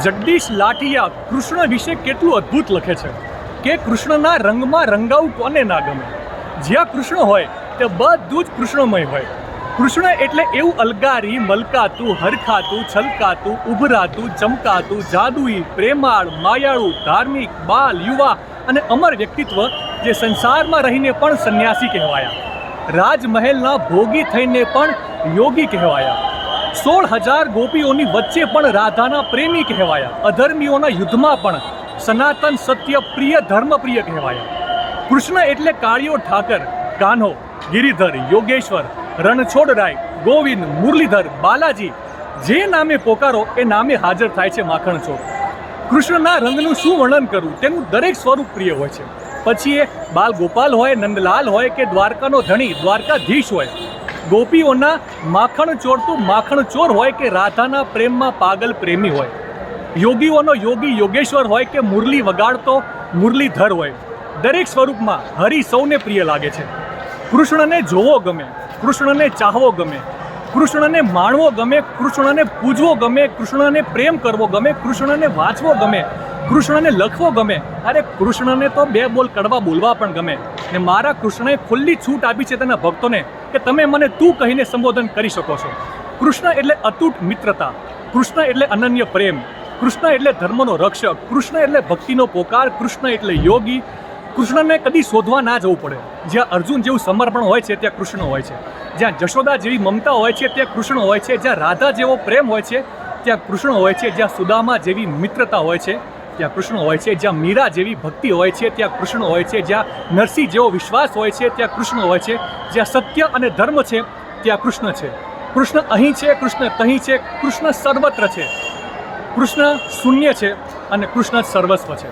જગદીશ લાઠિયા કૃષ્ણ વિશે કેટલું અદ્ભુત લખે છે કે કૃષ્ણના રંગમાં રંગાવું કોને ના ગમે. જ્યાં કૃષ્ણ હોય તે બધું જ કૃષ્ણમય હોય. કૃષ્ણ એટલે એવું અલગારી, મલકાતું, હરખાતું, છલકાતું, ઉભરાતું, ચમકાતું, જાદુઈ, પ્રેમાળ, માયાળું, ધાર્મિક, બાલ, યુવા અને અમર વ્યક્તિત્વ જે સંસારમાં રહીને પણ સંન્યાસી કહેવાયા, રાજમહેલના ભોગી થઈને પણ યોગી કહેવાયા, 16,000 ગોપીઓની વચ્ચે પણ રાધાના પ્રેમી કહેવાયા, અધર્મીઓના યુદ્ધમાં પણ સનાતન સત્ય પ્રિય ધર્મપ્રિય કહેવાયા. કૃષ્ણ એટલે કાળિયો ઠાકર, કાન્હો, ગિરિધર, યોગેશ્વર, રણછોડરાય, ગોવિંદ, મુરલીધર, બાલાજી, જે નામે પોકારો એ નામે હાજર થાય છે માખણચોર. કૃષ્ણના રંગનું શું વર્ણન કરવું, તેનું દરેક સ્વરૂપ પ્રિય હોય છે. પછી એ બાલ ગોપાલ હોય, નંદલાલ હોય કે દ્વારકાનો ધણી દ્વારકાધીશ હોય, ગોપીઓના માખણચોર તો માખણચોર હોય કે રાધાના પ્રેમમાં પાગલ પ્રેમી હોય, યોગીઓનો યોગી યોગેશ્વર હોય કે મુરલી વગાડતો મુરલીધર હોય, દરેક સ્વરૂપમાં હરિ સૌને પ્રિય લાગે છે. કૃષ્ણને જોવો ગમે, કૃષ્ણને ચાહવો ગમે, કૃષ્ણને માણવો ગમે, કૃષ્ણને પૂજવો ગમે, કૃષ્ણને પ્રેમ કરવો ગમે, કૃષ્ણને વાંચવો ગમે, કૃષ્ણને લખવો ગમે. અરે કૃષ્ણને તો 2 બોલ કડવા બોલવા પણ ગમે. ને મારા કૃષ્ણએ ખુલ્લી છૂટ આપી છે તેના ભક્તોને કે તમે મને તું કહીને સંબોધન કરી શકો છો. કૃષ્ણ એટલે અતૂટ મિત્રતા, કૃષ્ણ એટલે અનન્ય પ્રેમ, કૃષ્ણ એટલે ધર્મનો રક્ષક, કૃષ્ણ એટલે ભક્તિનો પોકાર, કૃષ્ણ એટલે યોગી. કૃષ્ણને કદી શોધવા ના જવું પડે. જ્યાં અર્જુન જેવું સમર્પણ હોય છે ત્યાં કૃષ્ણ હોય છે, જ્યાં જશોદા જેવી મમતા હોય છે ત્યાં કૃષ્ણ હોય છે, જ્યાં રાધા જેવો પ્રેમ હોય છે ત્યાં કૃષ્ણ હોય છે, જ્યાં સુદામા જેવી મિત્રતા હોય છે ત્યાં કૃષ્ણ હોય છે, જ્યાં મીરા જેવી ભક્તિ હોય છે ત્યાં કૃષ્ણ હોય છે, જ્યાં નરસિંહ જેવો વિશ્વાસ હોય છે ત્યાં કૃષ્ણ હોય છે, જ્યાં સત્ય અને ધર્મ છે ત્યાં કૃષ્ણ છે. કૃષ્ણ અહીં છે, કૃષ્ણ તહીં છે, કૃષ્ણ સર્વત્ર છે, કૃષ્ણ શૂન્ય છે અને કૃષ્ણ સર્વસ્વ છે.